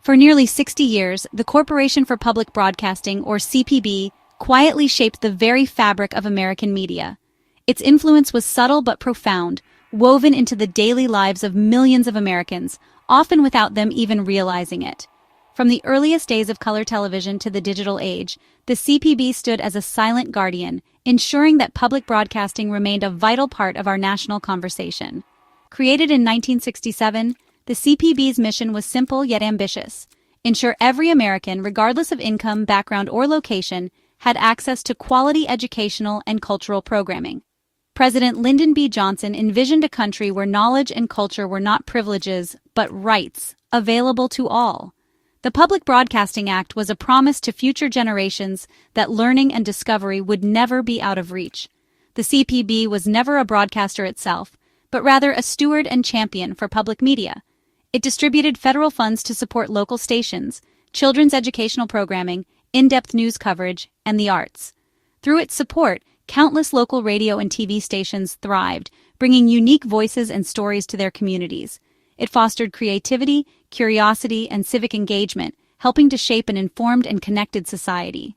For nearly 60 years, the Corporation for Public Broadcasting, or CPB, quietly shaped the very fabric of American media. Its influence was subtle but profound, woven into the daily lives of millions of Americans, often without them even realizing it. From the earliest days of color television to the digital age, the CPB stood as a silent guardian, ensuring that public broadcasting remained a vital part of our national conversation. Created in 1967, the CPB's mission was simple yet ambitious: ensure every American, regardless of income, background, or location, had access to quality educational and cultural programming. President Lyndon B. Johnson envisioned a country where knowledge and culture were not privileges, but rights, available to all. The Public Broadcasting Act was a promise to future generations that learning and discovery would never be out of reach. The CPB was never a broadcaster itself, but rather a steward and champion for public media. It distributed federal funds to support local stations, children's educational programming, in-depth news coverage, and the arts. Through its support, countless local radio and TV stations thrived, bringing unique voices and stories to their communities. It fostered creativity, curiosity, and civic engagement, helping to shape an informed and connected society.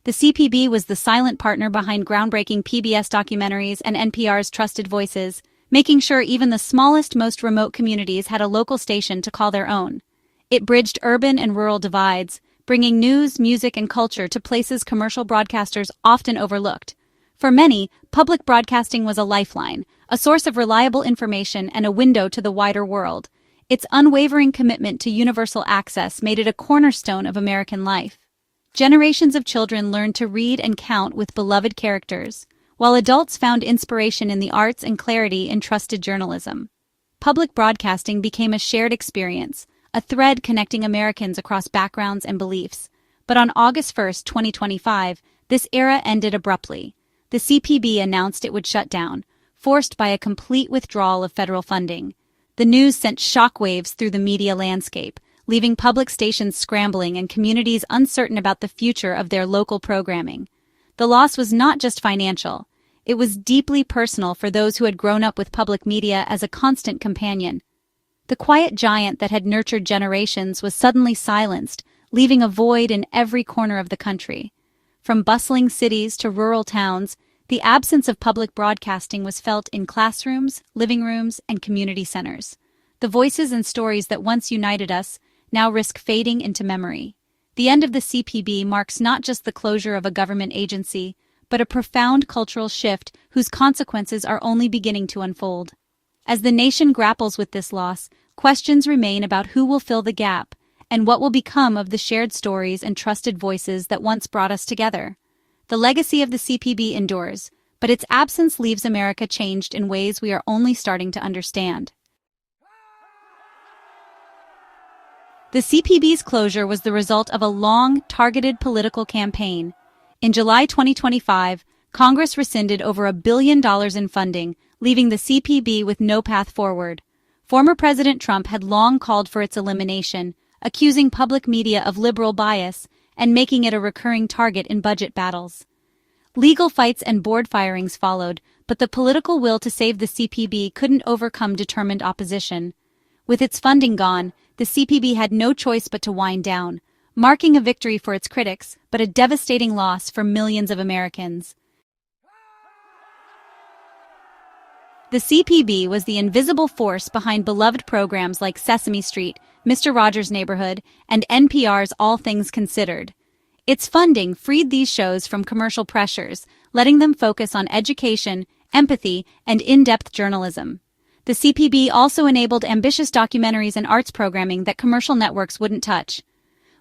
The CPB was the silent partner behind groundbreaking PBS documentaries and NPR's Trusted Voices, making sure even the smallest, most remote communities had a local station to call their own. It bridged urban and rural divides, bringing news, music, and culture to places commercial broadcasters often overlooked. For many, public broadcasting was a lifeline, a source of reliable information and a window to the wider world. Its unwavering commitment to universal access made it a cornerstone of American life. Generations of children learned to read and count with beloved characters, while adults found inspiration in the arts and clarity in trusted journalism. Public broadcasting became a shared experience, a thread connecting Americans across backgrounds and beliefs. But on August 1, 2025, this era ended abruptly. The CPB announced it would shut down, forced by a complete withdrawal of federal funding. The news sent shockwaves through the media landscape, leaving public stations scrambling and communities uncertain about the future of their local programming. The loss was not just financial. It was deeply personal for those who had grown up with public media as a constant companion. The quiet giant that had nurtured generations was suddenly silenced, leaving a void in every corner of the country. From bustling cities to rural towns, the absence of public broadcasting was felt in classrooms, living rooms, and community centers. The voices and stories that once united us now risk fading into memory. The end of the CPB marks not just the closure of a government agency, but a profound cultural shift whose consequences are only beginning to unfold. As the nation grapples with this loss, questions remain about who will fill the gap and what will become of the shared stories and trusted voices that once brought us together. The legacy of the CPB endures, but its absence leaves America changed in ways we are only starting to understand. The CPB's closure was the result of a long, targeted political campaign. In July 2025, Congress rescinded over $1 billion in funding, leaving the CPB with no path forward. Former President Trump had long called for its elimination, accusing public media of liberal bias and making it a recurring target in budget battles. Legal fights and board firings followed, but the political will to save the CPB couldn't overcome determined opposition. With its funding gone, the CPB had no choice but to wind down, marking a victory for its critics, but a devastating loss for millions of Americans. The CPB was the invisible force behind beloved programs like Sesame Street, Mr. Rogers' Neighborhood, and NPR's All Things Considered. Its funding freed these shows from commercial pressures, letting them focus on education, empathy, and in-depth journalism. The CPB also enabled ambitious documentaries and arts programming that commercial networks wouldn't touch.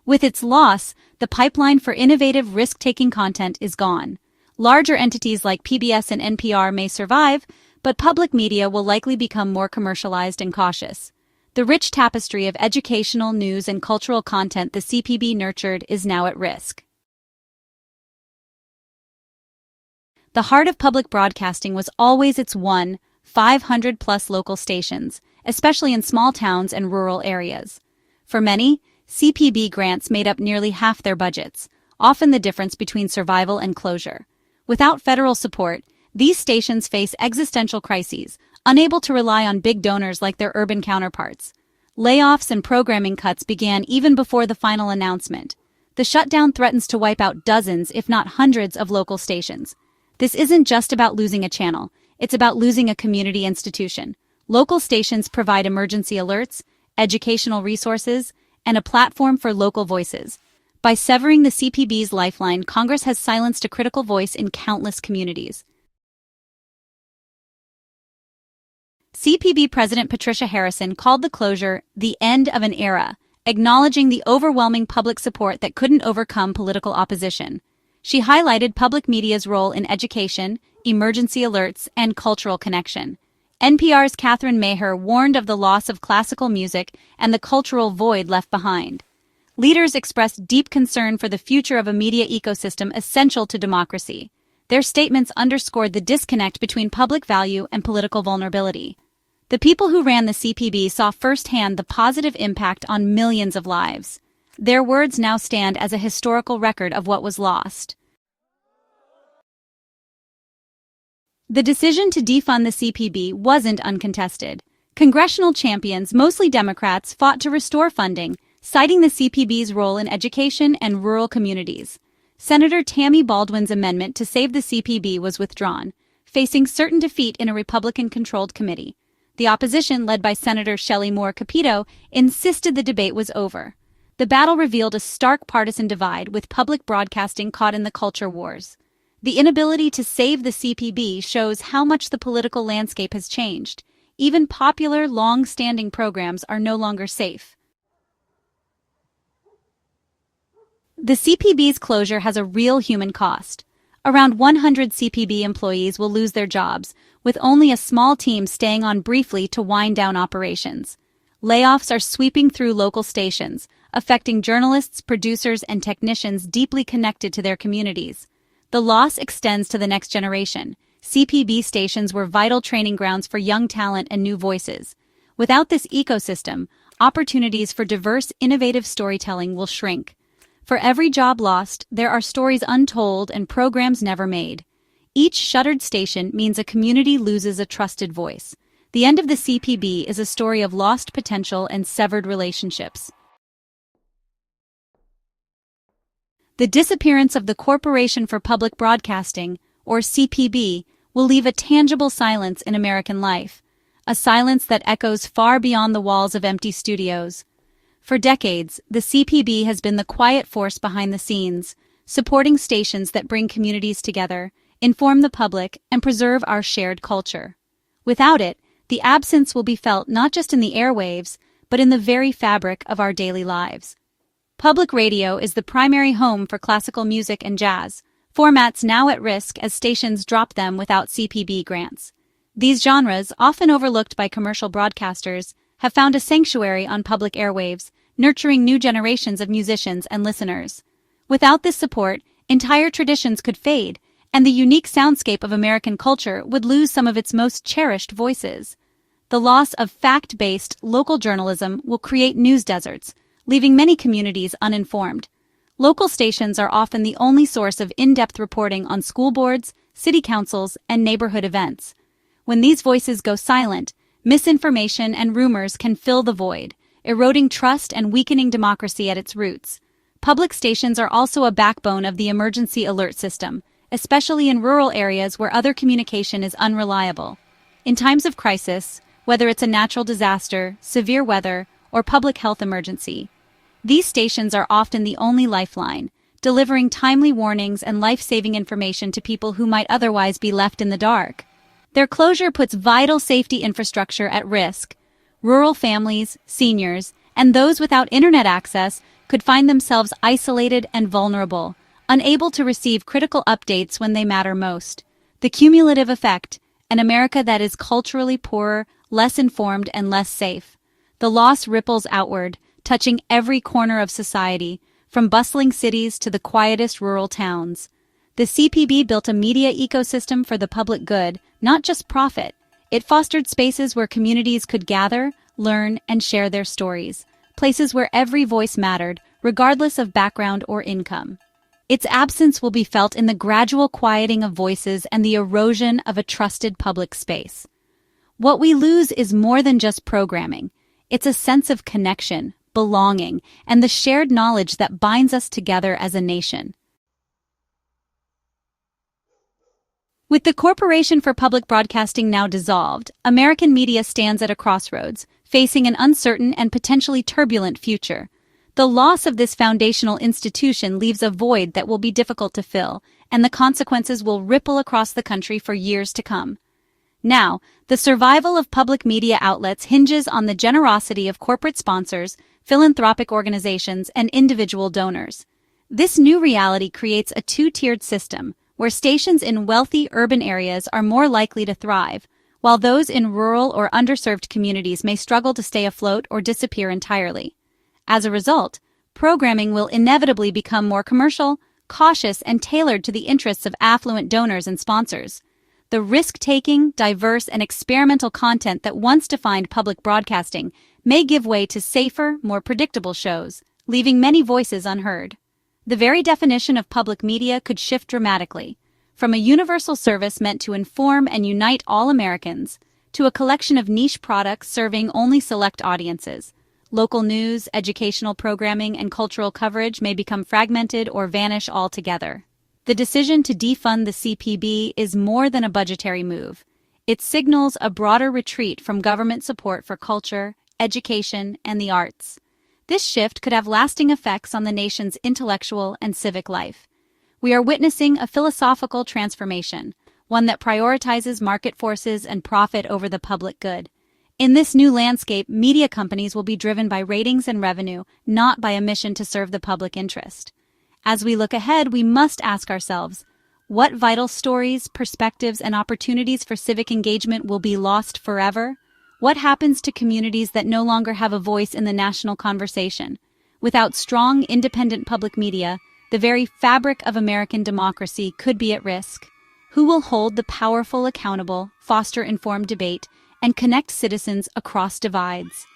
With its loss, the pipeline for innovative, risk-taking content is gone. Larger entities like PBS and NPR may survive, but public media will likely become more commercialized and cautious. The rich tapestry of educational, news, and cultural content the CPB nurtured is now at risk. The heart of public broadcasting was always its 500-plus local stations, especially in small towns and rural areas. For many, CPB grants made up nearly half their budgets, often the difference between survival and closure. Without federal support, these stations face existential crises, unable to rely on big donors like their urban counterparts. Layoffs and programming cuts began even before the final announcement. The shutdown threatens to wipe out dozens, if not hundreds, of local stations. This isn't just about losing a channel, it's about losing a community institution. Local stations provide emergency alerts, educational resources, and a platform for local voices. By severing the CPB's lifeline, Congress has silenced a critical voice in countless communities. CPB President Patricia Harrison called the closure the end of an era, acknowledging the overwhelming public support that couldn't overcome political opposition. She highlighted public media's role in education, emergency alerts, and cultural connection. NPR's Catherine Maher warned of the loss of classical music and the cultural void left behind. Leaders expressed deep concern for the future of a media ecosystem essential to democracy. Their statements underscored the disconnect between public value and political vulnerability. The people who ran the CPB saw firsthand the positive impact on millions of lives. Their words now stand as a historical record of what was lost. The decision to defund the CPB wasn't uncontested. Congressional champions, mostly Democrats, fought to restore funding, citing the CPB's role in education and rural communities. Senator Tammy Baldwin's amendment to save the CPB was withdrawn, facing certain defeat in a Republican-controlled committee. The opposition, led by Senator Shelley Moore Capito, insisted the debate was over. The battle revealed a stark partisan divide, with public broadcasting caught in the culture wars. The inability to save the CPB shows how much the political landscape has changed. Even popular, long-standing programs are no longer safe. The CPB's closure has a real human cost. Around 100 CPB employees will lose their jobs, with only a small team staying on briefly to wind down operations. Layoffs are sweeping through local stations, affecting journalists, producers, and technicians deeply connected to their communities. The loss extends to the next generation. CPB stations were vital training grounds for young talent and new voices. Without this ecosystem, opportunities for diverse, innovative storytelling will shrink. For every job lost, there are stories untold and programs never made. Each shuttered station means a community loses a trusted voice. The end of the CPB is a story of lost potential and severed relationships. The disappearance of the Corporation for Public Broadcasting, or CPB, will leave a tangible silence in American life, a silence that echoes far beyond the walls of empty studios. For decades, the CPB has been the quiet force behind the scenes, supporting stations that bring communities together, inform the public, and preserve our shared culture. Without it, the absence will be felt not just in the airwaves, but in the very fabric of our daily lives. Public radio is the primary home for classical music and jazz, formats now at risk as stations drop them without CPB grants. These genres, often overlooked by commercial broadcasters, have found a sanctuary on public airwaves, nurturing new generations of musicians and listeners. Without this support, entire traditions could fade, and the unique soundscape of American culture would lose some of its most cherished voices. The loss of fact-based local journalism will create news deserts, leaving many communities uninformed. Local stations are often the only source of in-depth reporting on school boards, city councils, and neighborhood events. When these voices go silent, misinformation and rumors can fill the void, eroding trust and weakening democracy at its roots. Public stations are also a backbone of the emergency alert system, especially in rural areas where other communication is unreliable. In times of crisis, whether it's a natural disaster, severe weather, or public health emergency, these stations are often the only lifeline, delivering timely warnings and life-saving information to people who might otherwise be left in the dark. Their closure puts vital safety infrastructure at risk. Rural families, seniors, and those without internet access could find themselves isolated and vulnerable, unable to receive critical updates when they matter most. The cumulative effect: an America that is culturally poorer, less informed, and less safe. The loss ripples outward, touching every corner of society, from bustling cities to the quietest rural towns. The CPB built a media ecosystem for the public good, not just profit. It fostered spaces where communities could gather, learn, and share their stories, places where every voice mattered, regardless of background or income. Its absence will be felt in the gradual quieting of voices and the erosion of a trusted public space. What we lose is more than just programming. It's a sense of connection, belonging, and the shared knowledge that binds us together as a nation. With the Corporation for Public Broadcasting now dissolved, American media stands at a crossroads, facing an uncertain and potentially turbulent future. The loss of this foundational institution leaves a void that will be difficult to fill, and the consequences will ripple across the country for years to come. Now, the survival of public media outlets hinges on the generosity of corporate sponsors, philanthropic organizations, and individual donors. This new reality creates a two-tiered system, where stations in wealthy urban areas are more likely to thrive, while those in rural or underserved communities may struggle to stay afloat or disappear entirely. As a result, programming will inevitably become more commercial, cautious, and tailored to the interests of affluent donors and sponsors. The risk-taking, diverse, and experimental content that once defined public broadcasting may give way to safer, more predictable shows, leaving many voices unheard. The very definition of public media could shift dramatically, from a universal service meant to inform and unite all Americans, to a collection of niche products serving only select audiences. Local news, educational programming, and cultural coverage may become fragmented or vanish altogether. The decision to defund the CPB is more than a budgetary move. It signals a broader retreat from government support for culture, education, and the arts. This shift could have lasting effects on the nation's intellectual and civic life. We are witnessing a philosophical transformation, one that prioritizes market forces and profit over the public good. In this new landscape, media companies will be driven by ratings and revenue, not by a mission to serve the public interest. As we look ahead, we must ask ourselves, what vital stories, perspectives, and opportunities for civic engagement will be lost forever? What happens to communities that no longer have a voice in the national conversation? Without strong, independent public media, the very fabric of American democracy could be at risk. Who will hold the powerful accountable, foster informed debate, and connect citizens across divides?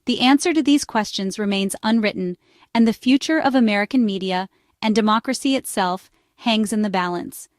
The answer to these questions remains unwritten, and the future of American media and democracy itself hangs in the balance.